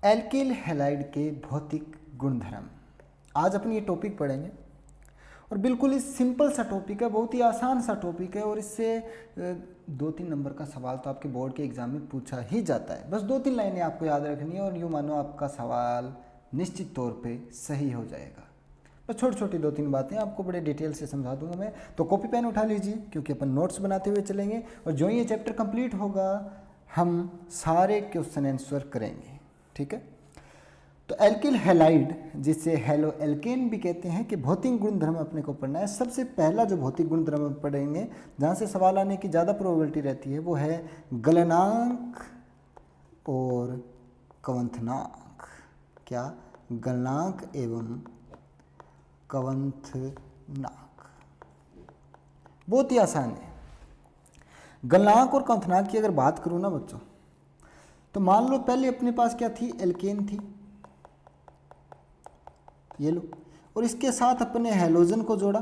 Alkyl halide के भौतिक गुणधर्म। आज अपन ये टॉपिक पढ़ेंगे और बिल्कुल ही सिंपल सा टॉपिक है, बहुत ही आसान सा टॉपिक है और इससे 2-3 नंबर का सवाल तो आपके बोर्ड के एग्जाम में पूछा ही जाता है। बस 2-3 लाइनें आपको याद रखनी है और यूँ मानो आपका सवाल निश्चित तौर पे सही हो जाएगा। बस छोटी छोटी 2-3 बातें आपको बड़े डिटेल से समझा दूंगा मैं। तो कॉपी पेन उठा लीजिए क्योंकि अपन नोट्स बनाते हुए चलेंगे और जो ये चैप्टर कंप्लीट होगा हम सारे क्वेश्चन आंसर करेंगे। ठीक है, तो एल्किल हैलाइड जिसे हेलो एल्केन भी कहते हैं कि भौतिक गुणधर्म अपने को पढ़ना है। सबसे पहला जो भौतिक गुणधर्म पढ़ेंगे जहाँ से सवाल आने की ज़्यादा प्रोबेबिलिटी रहती है वो है गलनांक और कवंथनांक। क्या? गलनांक एवं कवंथनांक। बहुत ही आसान है। गलनांक और कवंथनांक की अगर बात करूँ ना बच्चों, तो मान लो पहले अपने पास क्या थी? एल्केन थी, ये लो, और इसके साथ अपने हैलोजन को जोड़ा।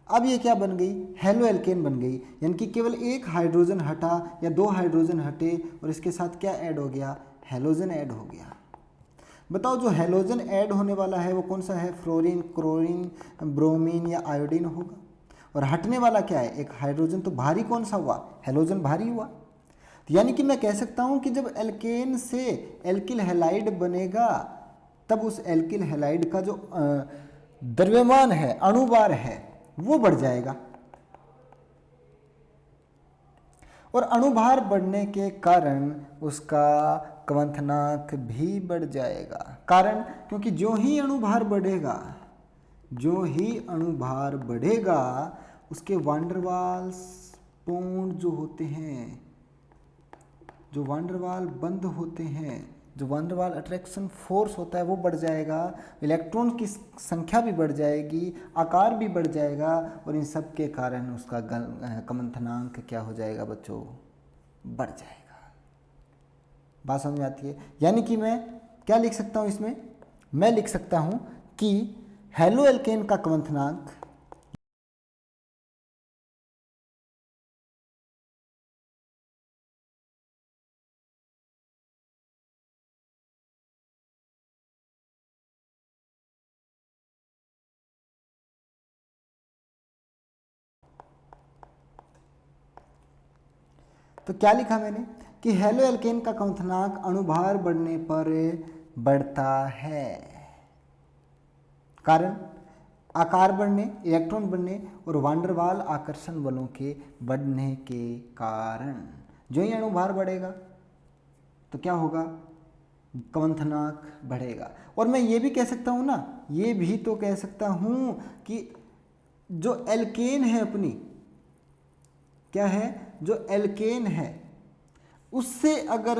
अब ये क्या बन गई? हेलो एल्केन बन गई, यानी कि केवल एक हाइड्रोजन हटा या 2 हाइड्रोजन हटे और इसके साथ क्या ऐड हो गया? हैलोजन ऐड हो गया। बताओ जो हैलोजन ऐड होने वाला है वो कौन सा है? फ्लोरीन, क्लोरीन, ब्रोमीन या आयोडीन होगा। और हटने वाला क्या है? एक हाइड्रोजन। तो भारी कौन सा हुआ? हैलोजन भारी हुआ। तो यानी कि मैं कह सकता हूं कि जब एल्केन से एल्किल हैलाइड बनेगा तब उस एल्किल हैलाइड का जो द्रव्यमान है, अणुभार है, वो बढ़ जाएगा। और अणुभार बढ़ने के कारण उसका कवंथनांक भी बढ़ जाएगा। कारण क्योंकि जो ही अणुभार बढ़ेगा उसके वांडरवाल्स बॉन्ड जो होते हैं, जो वांडरवाल बंद होते हैं, जो वांडरवाल अट्रैक्शन फोर्स होता है वो बढ़ जाएगा, इलेक्ट्रॉन की संख्या भी बढ़ जाएगी, आकार भी बढ़ जाएगा और इन सब के कारण उसका कवंथनांक क्या हो जाएगा बच्चों? बढ़ जाएगा। बात समझ में आती है? यानी कि मैं क्या लिख सकता हूँ इसमें? मैं लिख सकता हूँ कि हेलो एल्केन का कवंथनांक तो क्या लिखा मैंने कि हेलो एल्केन का कवंथनांक अणुभार बढ़ने पर बढ़ता है। कारण आकार बढ़ने, इलेक्ट्रॉन बढ़ने और वांडरवाल आकर्षण बलों के बढ़ने के कारण। जो ही अणुभार बढ़ेगा तो क्या होगा? कवंथनांक बढ़ेगा। और मैं ये भी कह सकता हूँ ना, ये भी तो कह सकता हूँ कि जो एल्केन है अपनी, क्या है? जो एल्केन है उससे अगर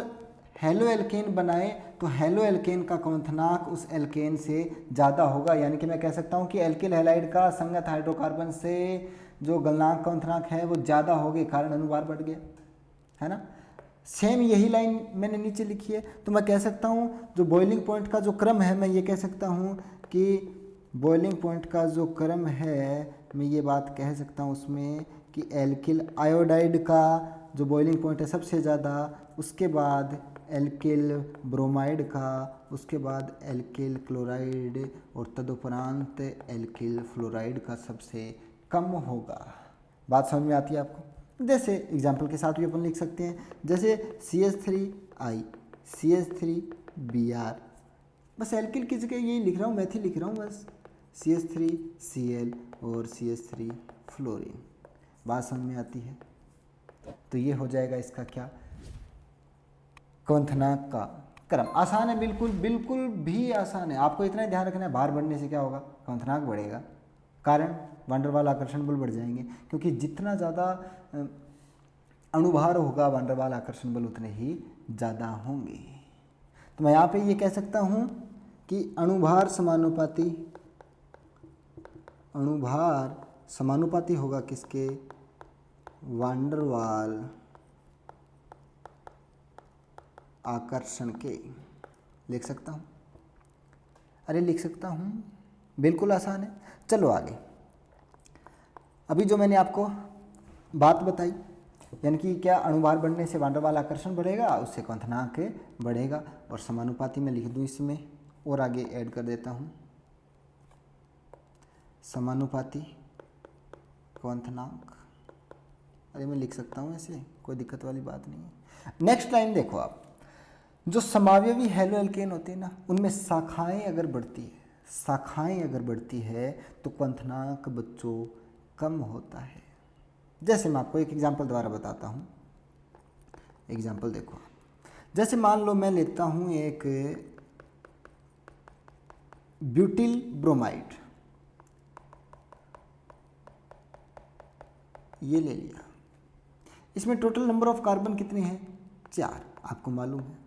हेलो एल्केन बनाए तो हेलो एल्केन का कवंथनांक उस एल्केन से ज़्यादा होगा। यानी कि मैं कह सकता हूँ कि एल्किल हैलाइड का संगत हाइड्रोकार्बन से जो गलनांक कवंथनांक है वो ज़्यादा हो गए, कारण अणुभार बढ़ गया, है ना। सेम यही लाइन मैंने नीचे लिखी है। तो मैं कह सकता हूँ जो बॉइलिंग पॉइंट का जो क्रम है, मैं ये कह सकता हूँ कि बॉइलिंग पॉइंट का जो क्रम है, मैं ये बात कह सकता हूँ उसमें कि एल्किल आयोडाइड का जो बॉइलिंग पॉइंट है सबसे ज़्यादा, उसके बाद एल्किल ब्रोमाइड का, उसके बाद एल्किल क्लोराइड और तदुपरांत एल्किल फ्लोराइड का सबसे कम होगा। बात समझ में आती है आपको? जैसे एग्जाम्पल के साथ भी अपन लिख सकते हैं, जैसे CH3I, CH3Br। बस एल्किल की जगह यही लिख रहा हूँ, मैथ ही लिख रहा हूँ बस, CH3Cl और CH3 फ्लोरीन। बात समझ में आती है? तो ये हो जाएगा इसका क्या? कवंथनांक का क्रम। आसान है, बिल्कुल बिल्कुल भी आसान है। आपको इतना ही ध्यान रखना है, भार बढ़ने से क्या होगा? कवंथनांक बढ़ेगा। कारण वांडरवाल आकर्षण बल बढ़ जाएंगे, क्योंकि जितना ज़्यादा अणुभार होगा वांडरवाल आकर्षण बल उतने ही ज़्यादा होंगे। तो मैं यहाँ पे ये कह सकता हूँ कि अणुभार समानुपाती होगा किसके? वांडरवाल आकर्षण के। लिख सकता हूँ? अरे लिख सकता हूँ, बिल्कुल आसान है। चलो आगे। अभी जो मैंने आपको बात बताई यानी कि क्या अणुभार बढ़ने से वान डेर वाल आकर्षण बढ़ेगा, उससे क्वथनांक बढ़ेगा। और समानुपाती में लिख दूँ इसमें और आगे ऐड कर देता हूँ, समानुपाती क्वथनांक। अरे मैं लिख सकता हूँ ऐसे, कोई दिक्कत वाली बात नहीं है। नेक्स्ट लाइन देखो आप, जो समावयवी हैलो एल्केन होते हैं ना, उनमें शाखाएं अगर बढ़ती है तो क्वथनांक बच्चों कम होता है। जैसे मैं आपको एक एग्जांपल द्वारा बताता हूँ। एग्जांपल देखो, जैसे मान लो मैं लेता हूँ एक ब्यूटिल ब्रोमाइड, ये ले लिया। इसमें टोटल नंबर ऑफ कार्बन कितने हैं? 4, आपको मालूम है।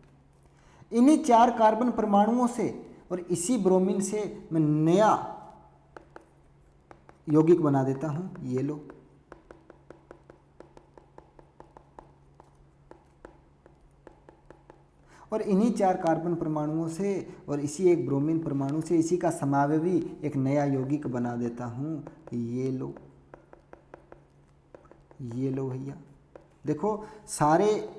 इन्हीं 4 कार्बन परमाणुओं से और इसी ब्रोमीन से मैं नया यौगिक बना देता हूं, ये लो। और इन्हीं 4 कार्बन परमाणुओं से और इसी एक ब्रोमीन परमाणु से इसी का समावयवी एक नया यौगिक बना देता हूं, ये लो। ये लो भैया, देखो सारे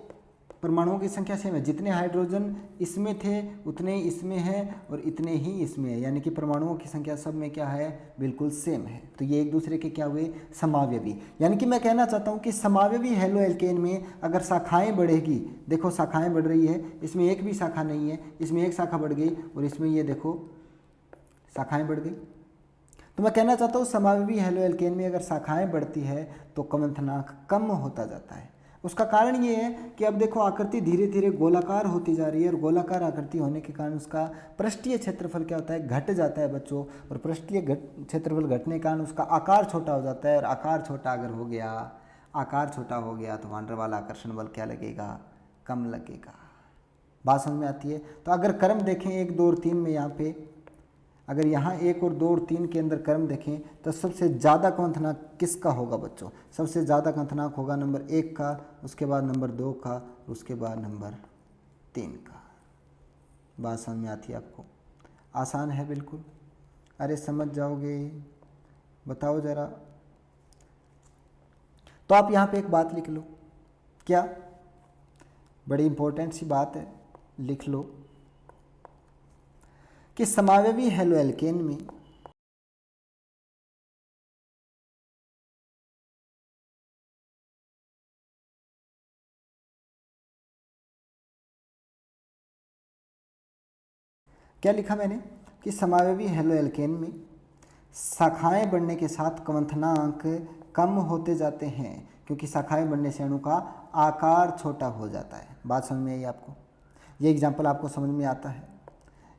परमाणुओं की संख्या सेम है, जितने हाइड्रोजन इसमें थे उतने ही इसमें हैं और इतने ही इसमें है, यानी कि परमाणुओं की संख्या सब में क्या है? बिल्कुल सेम है। तो ये एक दूसरे के क्या हुए? समावयवी। यानी कि मैं कहना चाहता हूँ कि समावयवी हैलो एल्केन में अगर शाखाएं बढ़ेगी, देखो शाखाएं बढ़ रही है, इसमें एक भी शाखा नहीं है, इसमें एक शाखा बढ़ गई और इसमें ये देखो शाखाएं बढ़ गई। तो मैं कहना चाहता हूँ समावयवी हैलो एल्केन में अगर शाखाएं बढ़ती है तो क्वथनांक कम होता जाता है। उसका कारण ये है कि अब देखो आकृति धीरे धीरे गोलाकार होती जा रही है और गोलाकार आकृति होने के कारण उसका पृष्ठीय क्षेत्रफल क्या होता है? घट जाता है बच्चों। और पृष्ठीय क्षेत्रफल घटने के कारण उसका आकार छोटा हो जाता है और आकार छोटा अगर हो गया, आकार छोटा हो गया तो वान डेर वाल आकर्षण बल क्या लगेगा? कम लगेगा। बात समझ में आती है? तो अगर क्रम देखें 1, 2 और 3 में, यहाँ पे अगर यहाँ 1 और 2 और 3 के अंदर क्रम देखें तो सबसे ज़्यादा क्वथनांक किसका होगा बच्चों? सबसे ज़्यादा क्वथनांक होगा नंबर 1 का, उसके बाद नंबर 2 का, उसके बाद नंबर 3 का। बात समझ में आती है आपको? आसान है बिल्कुल। अरे समझ जाओगे, बताओ ज़रा। तो आप यहाँ पे एक बात लिख लो, क्या? बड़ी इंपॉर्टेंट सी बात है, लिख लो कि समावयवी हैलो एल्केन में क्या लिखा मैंने कि समावयवी हैलो एल्केन में शाखाएं बढ़ने के साथ क्वथनांक कम होते जाते हैं, क्योंकि शाखाएं बढ़ने से अणु का आकार छोटा हो जाता है। बात समझ में आई आपको? ये एग्जाम्पल आपको समझ में आता है?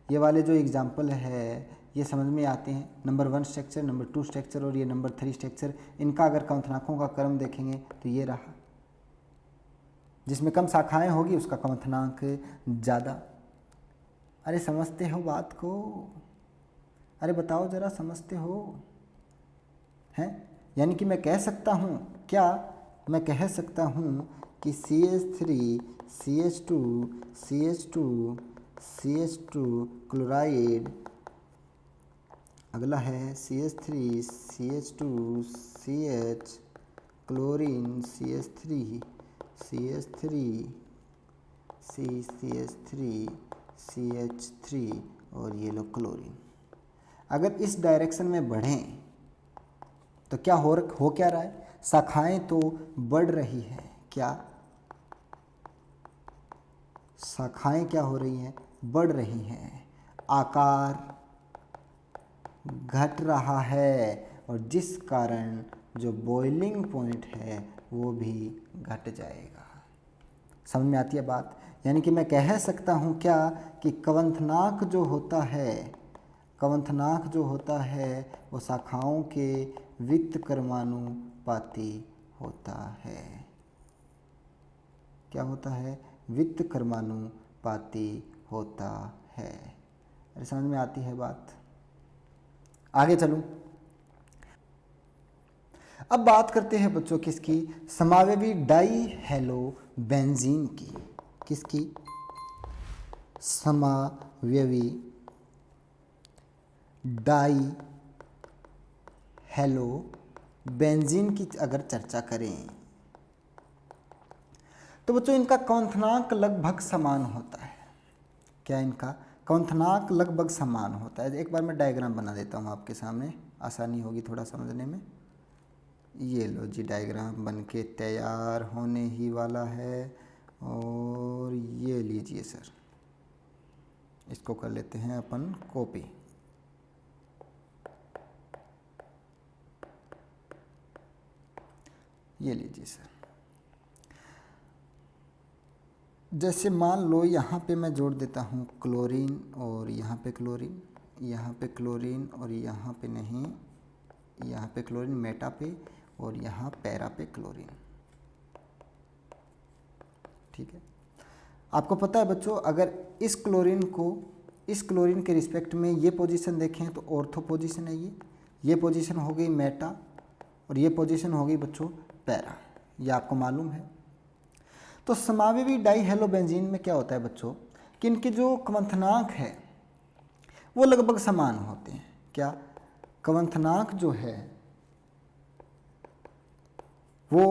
ये वाले जो एग्जाम्पल है ये समझ में आते हैं। नंबर 1 स्ट्रक्चर, नंबर 2 स्ट्रक्चर और ये नंबर 3 स्ट्रक्चर, इनका अगर क्वथनांकों का क्रम देखेंगे तो ये रहा। जिसमें कम शाखाएं होगी उसका क्वथनांक ज़्यादा। अरे समझते हो बात को? अरे बताओ ज़रा, समझते हो? हैं? यानी कि मैं कह सकता हूँ क्या? मैं कह सकता हूँ कि CH3 CH2 CH2 CH2 chloride, अगला है CH3 CH2 CH chlorine, CH3 CH3 CH3 और ये लो क्लोरीन। अगर इस डायरेक्शन में बढ़ें तो क्या हो क्या रहा है? शाखाएं तो बढ़ रही हैं। क्या शाखाएं क्या हो रही हैं? बढ़ रही हैं। आकार घट रहा है और जिस कारण जो बॉइलिंग पॉइंट है वो भी घट जाएगा। समझ में आती है बात? यानी कि मैं कह सकता हूँ क्या कि क्वथनांक जो होता है वो शाखाओं के व्युत्क्रमानुपाती होता है। क्या होता है? व्युत्क्रमानुपाती होता है। अरे समझ में आती है बात? आगे चलूं। अब बात करते हैं बच्चों किसकी? समावयवी डाई हैलो बेंजीन की। किसकी? समावयवी डाई हैलो बेंजीन की अगर चर्चा करें तो बच्चों इनका क्वथनांक लगभग समान होता है। क्या इनका क्वथनांक लगभग समान होता है। एक बार मैं डायग्राम बना देता हूँ आपके सामने, आसानी होगी थोड़ा समझने में। ये लो जी, डायग्राम बन के तैयार होने ही वाला है। और ये लीजिए सर, इसको कर लेते हैं अपन कॉपी। ये लीजिए सर, जैसे मान लो यहाँ पे मैं जोड़ देता हूँ क्लोरीन, और यहाँ पे क्लोरीन, यहाँ पे क्लोरीन, और यहाँ पे नहीं, यहाँ पे क्लोरीन मेटा पे, और यहाँ पैरा पे क्लोरीन। ठीक है, आपको पता है बच्चों, अगर इस क्लोरीन के रिस्पेक्ट में ये पोजीशन देखें तो ऑर्थो पोजीशन है ये पोजीशन हो गई मेटा, और ये पोजीशन हो गई बच्चों पैरा। ये आपको मालूम है। तो समावयवी डाइहेलोबेंजीन में क्या होता है बच्चों कि इनके जो क्वथनांक है वो लगभग समान होते हैं। क्या क्वथनांक जो है वो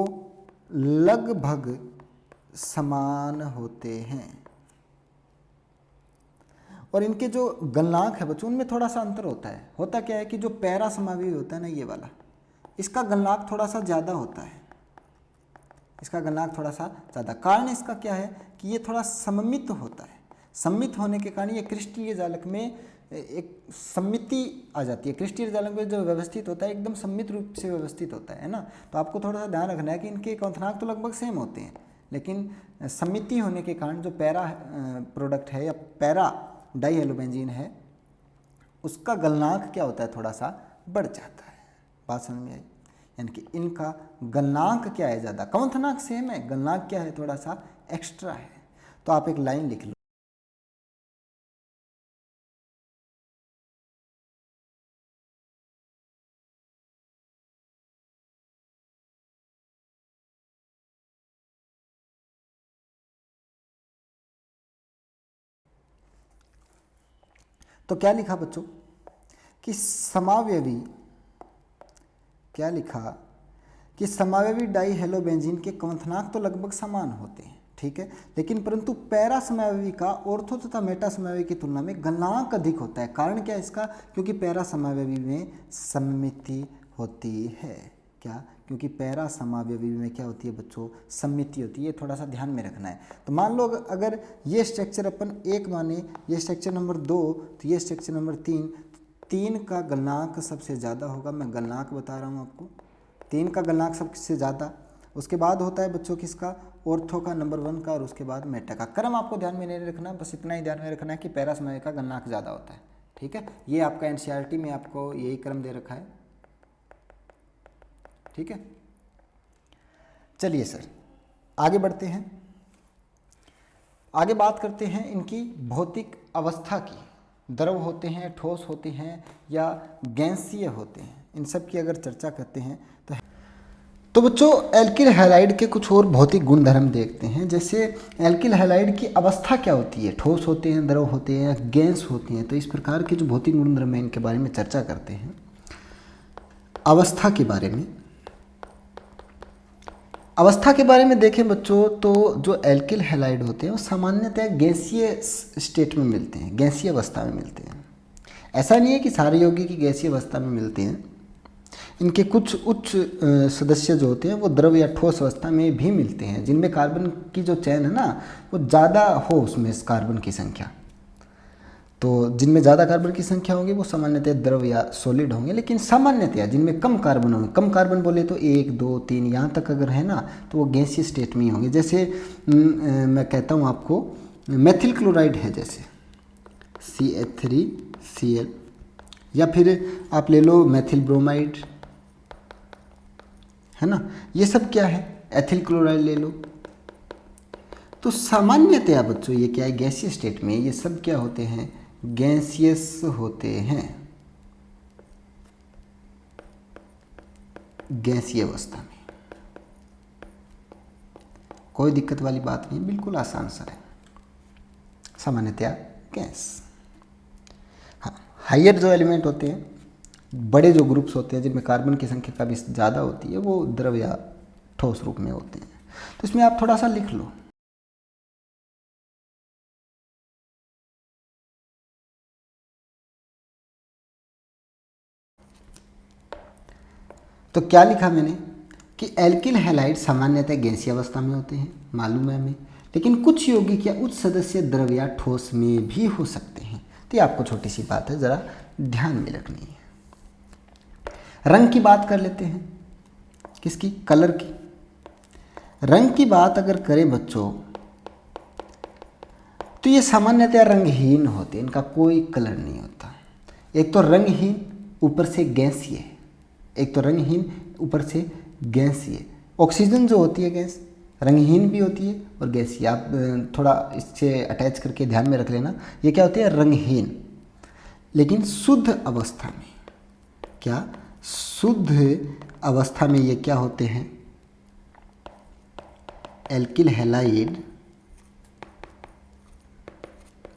लगभग समान होते हैं, और इनके जो गलनांक है बच्चों उनमें थोड़ा सा अंतर होता है। होता क्या है कि जो पैरा समावयवी होता है ना, ये वाला, इसका गलनांक थोड़ा सा ज़्यादा होता है। इसका गलनांक थोड़ा सा ज़्यादा, कारण इसका क्या है कि ये थोड़ा सममित होता है। सममित होने के कारण ये क्रिस्टलीय जालक में एक सममिति आ जाती है। क्रिस्टलीय जालक में जो व्यवस्थित होता है एकदम सममित रूप से व्यवस्थित होता है ना। तो आपको थोड़ा सा ध्यान रखना है कि इनके क्वथनांक तो लगभग सेम होते हैं, लेकिन सममिति होने के कारण जो पैरा प्रोडक्ट है या पैरा डाइहेलोबेंजीन है उसका गलनांक क्या होता है, थोड़ा सा बढ़ जाता है। बात समझ में आई? यानी कि इनका गलनांक क्या है ज़्यादा, क्वथनांक सेम है, गलनांक क्या है थोड़ा सा एक्स्ट्रा है। तो आप एक लाइन लिख लो, तो क्या लिखा बच्चों कि समावयवी, क्या लिखा कि समावयवी डाइहेलोबेंजीन के क्वथनांक तो लगभग समान होते हैं, ठीक है, लेकिन परंतु पैरा समावयवी का ऑर्थो तथा मेटा समावयवी की तुलना में गलनांक अधिक होता है। कारण क्या है इसका, क्योंकि पैरा समावयवी में सममिति होती है। क्या, क्योंकि पैरा समावयवी में क्या होती है बच्चों, सममिति होती है। ये थोड़ा सा ध्यान में रखना है। तो मान लो अगर ये स्ट्रक्चर अपन 1 माने, ये स्ट्रक्चर नंबर 2, तो ये स्ट्रक्चर नंबर 3 का गलनांक सबसे ज़्यादा होगा। मैं गलनांक बता रहा हूँ आपको, 3 का गलनांक सबसे ज़्यादा। उसके बाद होता है बच्चों किसका, ऑर्थो का नंबर 1 का, और उसके बाद मेटा का। क्रम आपको ध्यान में नहीं रखना, बस इतना ही ध्यान में रखना है कि पैरा समावयवी का गलनांक ज़्यादा होता है। ठीक है, ये आपका एनसीईआरटी में आपको यही क्रम दे रखा है। ठीक है, चलिए सर आगे बढ़ते हैं। आगे बात करते हैं इनकी भौतिक अवस्था की। द्रव होते हैं, ठोस होते हैं, या गैसीय होते हैं, इन सब की अगर चर्चा करते हैं तो बच्चों एल्किल हैलाइड के कुछ और भौतिक गुण धर्म देखते हैं। जैसे एल्किल हैलाइड की अवस्था क्या होती है, ठोस होते हैं, द्रव होते हैं, गैस होते हैं। तो इस प्रकार के जो भौतिक गुण धर्म है इनके बारे में चर्चा करते हैं। अवस्था के बारे में, अवस्था के बारे में देखें बच्चों तो जो एल्किल हैलाइड होते हैं वो सामान्यतः गैसीय स्टेट में मिलते हैं, गैसीय अवस्था में मिलते हैं। ऐसा नहीं है कि सारे यौगिक की गैसीय अवस्था में मिलते हैं। इनके कुछ उच्च सदस्य जो होते हैं वो द्रव या ठोस अवस्था में भी मिलते हैं, जिनमें कार्बन की जो चैन है ना वो ज़्यादा हो, उसमें कार्बन की संख्या। तो जिनमें ज़्यादा कार्बन की संख्या होगी वो सामान्यतः द्रव या सॉलिड होंगे। लेकिन सामान्यतः जिनमें कम कार्बन होंगे, कम कार्बन बोले तो 1, 2, 3 यहाँ तक अगर है ना तो वो गैसीय स्टेट में ही होंगे। जैसे मैं कहता हूँ आपको मेथिल क्लोराइड है, जैसे CH3Cl, या फिर आप ले लो मेथिल ब्रोमाइड, है ना, ये सब क्या है, एथिल क्लोराइड ले लो। तो सामान्यतया बच्चों ये क्या है, गैसीय स्टेट में ये सब क्या होते हैं, गैसियस होते हैं, गैसीय अवस्था में। कोई दिक्कत वाली बात नहीं, बिल्कुल आसान सा है, सामान्यतया गैस। हाँ, हायर जो एलिमेंट होते हैं, बड़े जो ग्रुप्स होते हैं जिनमें कार्बन की संख्या काफ़ी ज़्यादा होती है, वो द्रव या ठोस रूप में होते हैं। तो इसमें आप थोड़ा सा लिख लो, तो क्या लिखा मैंने कि एल्किल हैलाइड सामान्यतः गैसीय अवस्था में होते हैं, मालूम है हमें, लेकिन कुछ यौगिक या उच्च सदस्य द्रव या ठोस में भी हो सकते हैं। तो ये आपको छोटी सी बात है, ज़रा ध्यान में रखनी है। रंग की बात कर लेते हैं, किसकी? कलर की। रंग की बात अगर करें बच्चों, तो ये सामान्यतः रंगहीन होते हैं, इनका कोई कलर नहीं होता। एक तो रंगहीन ऊपर से गैसीय, एक तो रंगहीन ऊपर से गैसीय। ऑक्सीजन जो होती है गैस, रंगहीन भी होती है और गैसीय। आप थोड़ा इससे अटैच करके ध्यान में रख लेना, ये क्या होती है? रंगहीन। लेकिन शुद्ध अवस्था में, क्या शुद्ध अवस्था में ये क्या होते हैं? एल्किल हैलाइड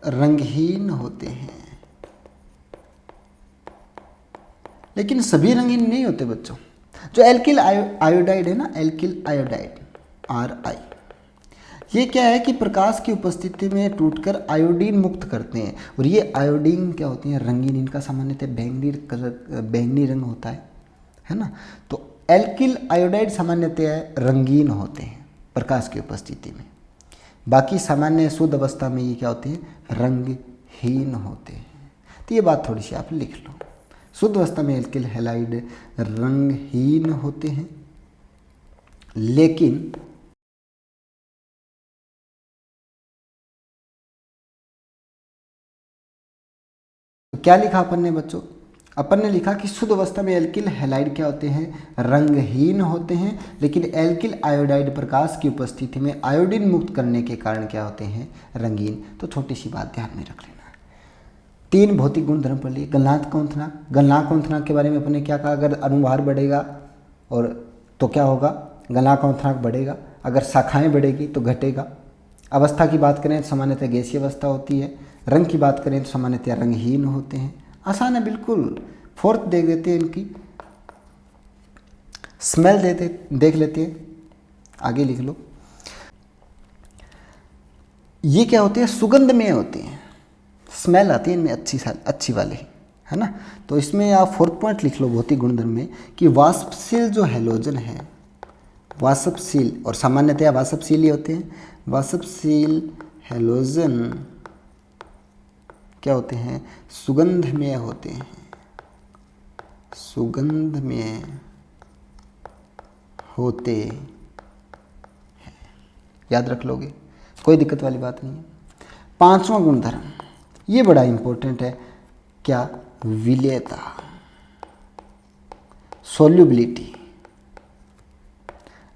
रंगहीन होते हैं। लेकिन सभी रंगीन नहीं होते बच्चों। जो एल्किल आयोडाइड है ना, एल्किल आयोडाइड Ri, ये क्या है कि प्रकाश की उपस्थिति में टूटकर आयोडीन मुक्त करते हैं। और ये आयोडीन क्या होती है? रंगीन। इनका सामान्यतः बैंगनी कलर, बैंगनी रंग होता है ना। तो एल्किल आयोडाइड सामान्यतः रंगीन होते हैं प्रकाश की उपस्थिति में। बाकी सामान्य शुद्ध अवस्था में ये क्या होते हैं? रंगहीन होते हैं। तो ये बात थोड़ी सी आप लिख लो। शुद्ध अवस्था में एल्किल हैलाइड रंगहीन होते हैं, लेकिन तो क्या लिखा अपन ने बच्चों? अपन ने लिखा कि शुद्ध अवस्था में एल्किल हैलाइड क्या होते हैं? रंगहीन होते हैं, लेकिन एल्किल आयोडाइड प्रकाश की उपस्थिति में आयोडीन मुक्त करने के कारण क्या होते हैं? रंगीन। तो छोटी सी बात ध्यान में रख लेना। 3 भौतिक गुण धर्म पढ़ लिए। गलनांक क्वथनांक, गलनांक क्वथनांक के बारे में अपने क्या कहा? अगर अनुभार बढ़ेगा और तो क्या होगा? गलनांक क्वथनांक बढ़ेगा। अगर शाखाएं बढ़ेगी तो घटेगा। अवस्था की बात करें तो सामान्यतः गैसीय अवस्था होती है। रंग की बात करें तो सामान्यतः रंगहीन होते हैं। आसान है बिल्कुल। 4th देख देते हैं, इनकी स्मेल देख लेते हैं। आगे लिख लो। ये क्या होते हैं? सुगंधमय होते हैं। स्मेल आती है इनमें अच्छी वाली, है ना। तो इसमें आप 4th पॉइंट लिख लो भौतिक गुणधर्म में कि वाष्पशील जो हैलोजन है, वाष्पशील, और सामान्यतया वाष्पशील ही होते हैं। वाष्पशील हैलोजन क्या होते हैं? सुगंधमय होते हैं। सुगंधमय होते हैं, याद रख लोगे, कोई दिक्कत वाली बात नहीं है। 5वां गुणधर्म, ये बड़ा इंपॉर्टेंट है। क्या? विलेयता, सोल्यूबिलिटी।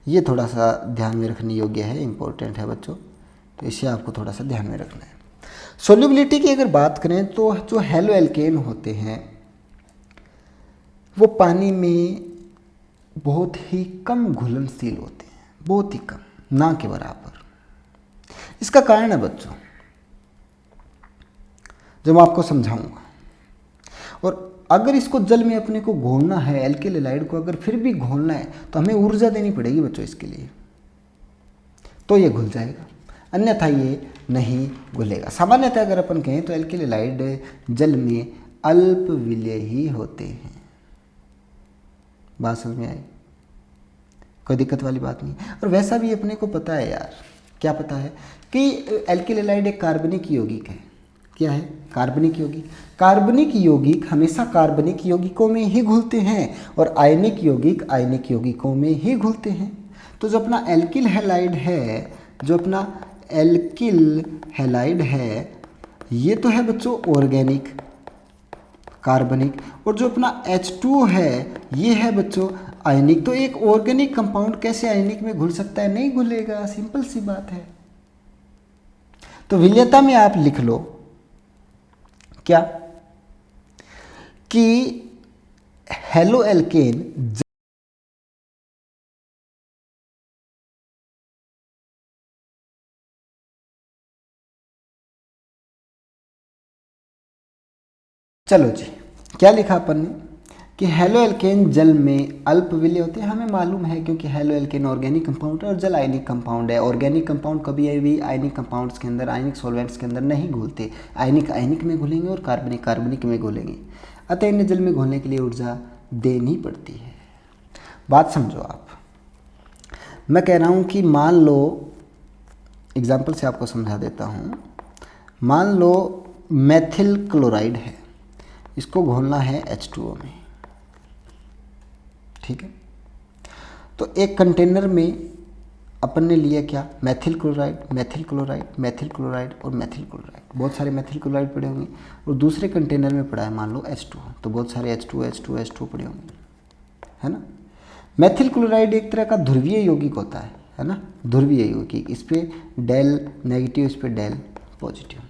ये थोड़ा सा ध्यान में रखने योग्य है, इंपॉर्टेंट है बच्चों, तो इसे आपको थोड़ा सा ध्यान में रखना है। सोल्यूबिलिटी की अगर बात करें तो जो हैलो एल्केन होते हैं वो पानी में बहुत ही कम घुलनशील होते हैं, बहुत ही कम, ना के बराबर। इसका कारण है बच्चों, जो मैं आपको समझाऊंगा। और अगर इसको जल में अपने को घोलना है, एल्किल हैलाइड को अगर फिर भी घोलना है तो हमें ऊर्जा देनी पड़ेगी बच्चों इसके लिए, तो ये घुल जाएगा, अन्यथा ये नहीं घुलेगा। सामान्यतः अगर अपन कहें तो एल्किल हैलाइड जल में अल्प विलेय ही होते हैं। बात समझ में आई? कोई दिक्कत वाली बात नहीं। और वैसा भी अपने को पता है यार, क्या पता है कि एल्किल हैलाइड एक कार्बनिक यौगिक है। क्या है? कार्बनिक यौगिक। कार्बनिक यौगिक हमेशा कार्बनिक यौगिकों में ही घुलते हैं और आयनिक यौगिक आयनिक यौगिकों में ही घुलते हैं। तो जो अपना एल्किल हैलाइड है, जो अपना एल्किल हैलाइड है, ये तो है बच्चों ऑर्गेनिक कार्बनिक, और जो अपना H2O है ये है बच्चों आयनिक। तो एक ऑर्गेनिक कंपाउंड कैसे आयनिक में घुल सकता है? नहीं घुलेगा, सिंपल सी बात है। तो विलेयता में आप लिख लो क्या कि हैलो एल्केन चलो जी, क्या लिखा अपन ने कि हैलो एल्केन जल में अल्प विलेय होते हैं। हमें मालूम है क्योंकि हैलो एल्केन ऑर्गेनिक कंपाउंड है और जल आयनिक कंपाउंड है। ऑर्गेनिक कंपाउंड कभी भी आयनिक कंपाउंड्स के अंदर, आयनिक सॉल्वेंट्स के अंदर नहीं घुलते। आयनिक आयनिक में घुलेंगे और कार्बनिक कार्बनिक में घुलेंगे, अतः इन्हें जल में घुलने के लिए ऊर्जा देनी पड़ती है। बात समझो आप। मैं कह रहा हूँ कि मान लो, एग्जाम्पल से आपको समझा देता हूँ। मान लो मेथिल क्लोराइड है, इसको घोलना है H2O में, ठीक है। तो एक कंटेनर में अपन ने लिया क्या, methyl chloride, methyl chloride, methyl chloride और मेथिल क्लोराइड। बहुत सारे मेथिल क्लोराइड पड़े होंगे। और दूसरे कंटेनर में पड़ा है मान लो H2O, तो बहुत सारे H2O पड़े होंगे, है ना। मेथिल क्लोराइड एक तरह का ध्रुवीय यौगिक होता है ना, ध्रुवीय यौगिक। इस पे डेल नेगेटिव, इस पे डेल पॉजिटिव।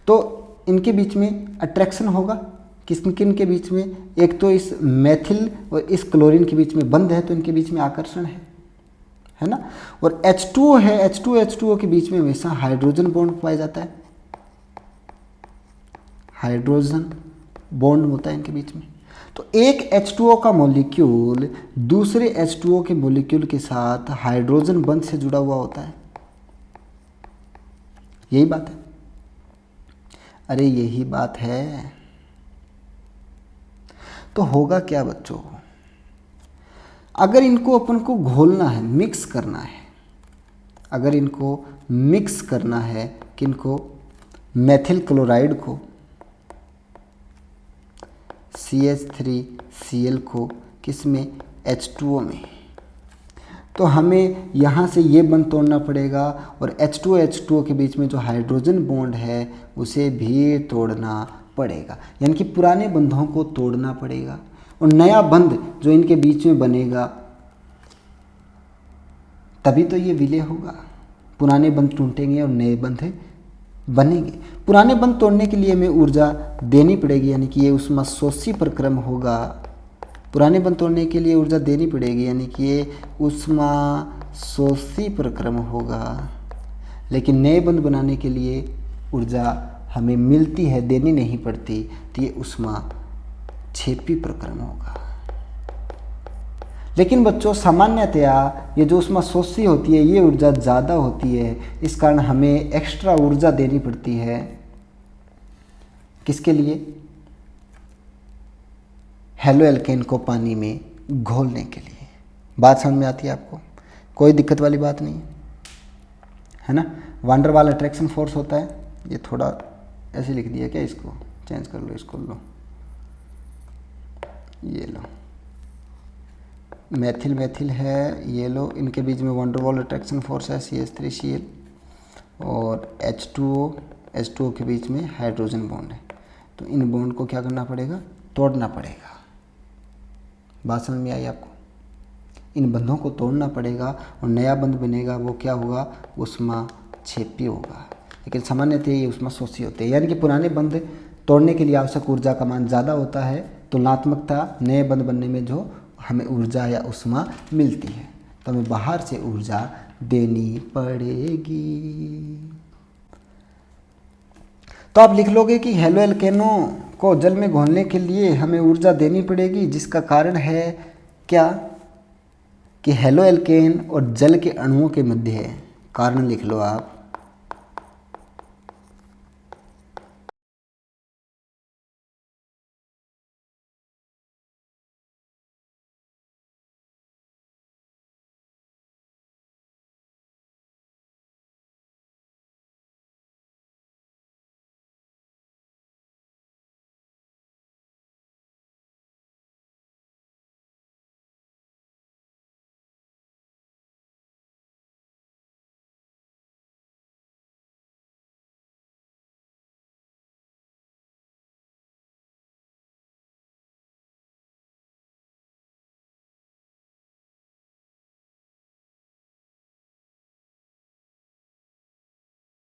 तो इनके बीच में अट्रैक्शन होगा, किस किन के बीच में, एक तो इस मेथिल और इस क्लोरीन के बीच में बंध है, तो इनके बीच में आकर्षण है ना। और H2O है, H2O के बीच में हमेशा हाइड्रोजन बॉन्ड पाया जाता है, हाइड्रोजन बॉन्ड होता है इनके बीच में। तो एक H2O का मॉलिक्यूल दूसरे H2O के मॉलिक्यूल के साथ हाइड्रोजन बंध से जुड़ा हुआ होता है, यही बात है। अरे यही बात है। तो होगा क्या बच्चों, अगर इनको अपन को घोलना है, मिक्स करना है, अगर इनको मिक्स करना है, किनको, मेथिल क्लोराइड को, CH3Cl को, किस में, H2O में, तो हमें यहाँ से ये बंध तोड़ना पड़ेगा और H2O के बीच में जो हाइड्रोजन बॉन्ड है उसे भी तोड़ना पड़ेगा, यानी कि पुराने बंधों को तोड़ना पड़ेगा और नया बंध जो इनके बीच में बनेगा तभी तो ये विलय होगा। पुराने बंध टूटेंगे और नए बंध बनेंगे। पुराने बंध तोड़ने के लिए हमें ऊर्जा देनी पड़ेगी, यानी कि ये ऊष्माशोषी प्रक्रम होगा। पुराने बंध तोड़ने के लिए ऊर्जा देनी पड़ेगी, यानी कि ये ऊष्माशोषी प्रक्रम होगा। लेकिन नए बंध बनाने के लिए ऊर्जा हमें मिलती है, देनी नहीं पड़ती, तो ये ऊष्माक्षेपी प्रक्रम होगा। लेकिन बच्चों सामान्यतया ये जो ऊष्माशोषी होती है ये ऊर्जा ज़्यादा होती है, इस कारण हमें एक्स्ट्रा ऊर्जा देनी पड़ती है। किसके लिए, हेलो एल्केन को पानी में घोलने के लिए। बात समझ में आती है आपको, कोई दिक्कत वाली बात नहीं है ना। वान डर वाल अट्रैक्शन फोर्स होता है, ये थोड़ा ऐसे लिख दिया क्या, इसको चेंज कर लो, इसको लो, ये लो, मेथिल मेथिल है, ये लो, इनके बीच में वान डर वाल अट्रैक्शन फोर्स है CH3Cl और H2O के बीच में हाइड्रोजन बॉन्ड है। तो इन बॉन्ड को क्या करना पड़ेगा, तोड़ना पड़ेगा। बात समझ में आई आपको, इन बंधों को तोड़ना पड़ेगा और नया बंध बनेगा, वो क्या होगा, ऊष्माक्षेपी होगा। लेकिन सामान्यतः ये ऊष्माशोषी होते हैं, यानी कि पुराने बंध तोड़ने के लिए आवश्यक ऊर्जा का मान ज़्यादा होता है, तुलनात्मकता नए बंध बनने में जो हमें ऊर्जा या ऊष्मा मिलती है, तो हमें बाहर से ऊर्जा देनी पड़ेगी। तो आप लिख लोगे कि हेलो एल्केनों को जल में घोलने के लिए हमें ऊर्जा देनी पड़ेगी, जिसका कारण है क्या, कि हेलो एल्केन और जल के अणुओं के मध्य है। कारण लिख लो आप,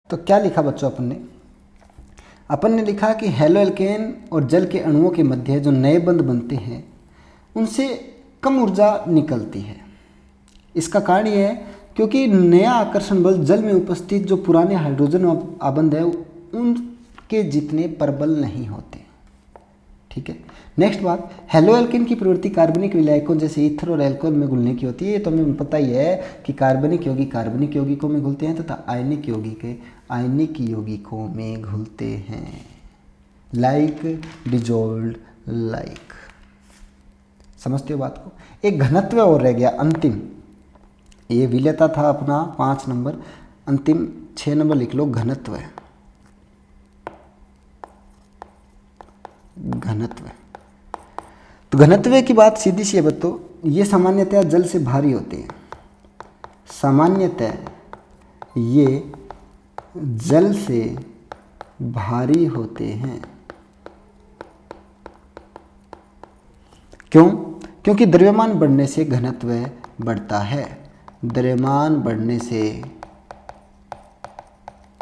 तो क्या लिखा बच्चों अपन ने लिखा कि हेलो एल्केन और जल के अणुओं के मध्य जो नए बंध बनते हैं उनसे कम ऊर्जा निकलती है। इसका कारण ये है क्योंकि नया आकर्षण बल जल में उपस्थित जो पुराने हाइड्रोजन आबंध है उनके जितने प्रबल नहीं होते। ठीक है, नेक्स्ट बात, हेलो एल्केन की प्रवृत्ति कार्बनिक विलायकों जैसे ईथर और एल्कोहल में घुलने की होती है। तो हमें पता ही है कि कार्बनिक यौगिकों में घुलते हैं तथा आयनिक यौगिकों में घुलते हैं, लाइक डिजोल्व्ड लाइक। समझते हो बात को। एक घनत्व और रह गया अंतिम, ये विलेयता था अपना 5 नंबर, अंतिम 6 नंबर लिख लो घनत्व। घनत्व, तो घनत्व की बात सीधी सी है बच्चों, ये सामान्यतः जल से भारी होते हैं। सामान्यतः ये जल से भारी होते हैं। क्यों? क्योंकि द्रव्यमान बढ़ने से घनत्व बढ़ता है। द्रव्यमान बढ़ने से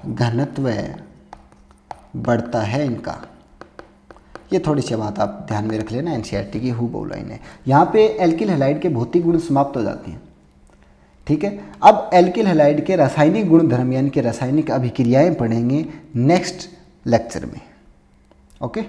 घनत्व बढ़ता है इनका। ये थोड़ी सी बात आप ध्यान में रख लेना, एनसीईआरटी की हूबहू लाइन है। यहाँ पे एल्किल हैलाइड के भौतिक गुण समाप्त हो जाते हैं। ठीक है, अब एल्किल हैलाइड के रासायनिक गुणधर्म यानी कि रासायनिक अभिक्रियाएं पढ़ेंगे नेक्स्ट लेक्चर में। ओके।